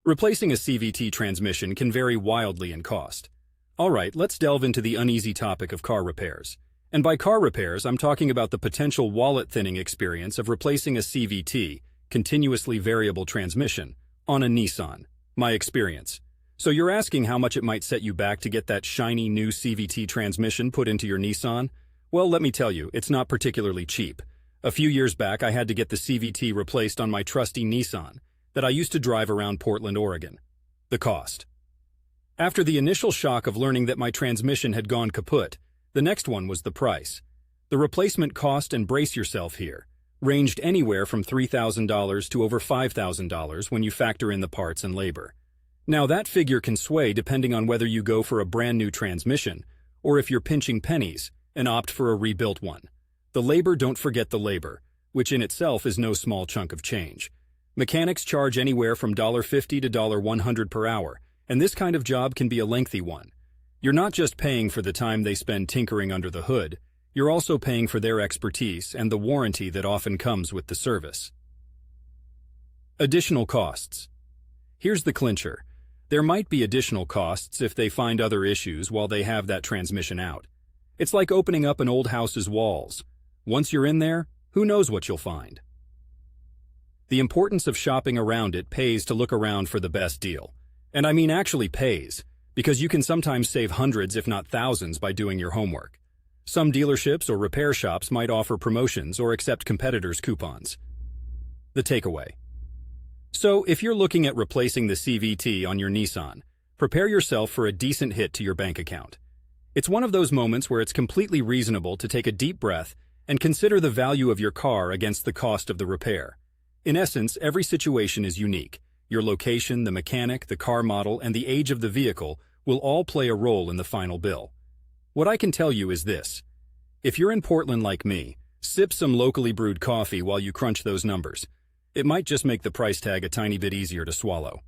Replacing a CVT transmission can vary wildly in cost. Alright, let's delve into the uneasy topic of car repairs. And by car repairs, I'm talking about the potential wallet-thinning experience of replacing a CVT, continuously variable transmission, on a Nissan. My experience. So you're asking how much it might set you back to get that shiny new CVT transmission put into your Nissan? Well, let me tell you, it's not particularly cheap. A few years back, I had to get the CVT replaced on my trusty Nissan that I used to drive around Portland, Oregon. The cost. After the initial shock of learning that my transmission had gone kaput, the next one was the price. The replacement cost, and brace yourself here, ranged anywhere from $3,000 to over $5,000 when you factor in the parts and labor. Now that figure can sway depending on whether you go for a brand new transmission or if you're pinching pennies and opt for a rebuilt one. The labor, don't forget the labor, which in itself is no small chunk of change. Mechanics charge anywhere from $50 to $100 per hour, and this kind of job can be a lengthy one. You're not just paying for the time they spend tinkering under the hood, you're also paying for their expertise and the warranty that often comes with the service. Additional costs. Here's the clincher. There might be additional costs if they find other issues while they have that transmission out. It's like opening up an old house's walls. Once you're in there, who knows what you'll find? The importance of shopping around it pays to look around for the best deal. And I mean actually pays, because you can sometimes save hundreds if not thousands by doing your homework. Some dealerships or repair shops might offer promotions or accept competitors' coupons. The takeaway. So, if you're looking at replacing the CVT on your Nissan, prepare yourself for a decent hit to your bank account. It's one of those moments where it's completely reasonable to take a deep breath and consider the value of your car against the cost of the repair. In essence, every situation is unique. Your location, the mechanic, the car model, and the age of the vehicle will all play a role in the final bill. What I can tell you is this. If you're in Portland like me, sip some locally brewed coffee while you crunch those numbers. It might just make the price tag a tiny bit easier to swallow.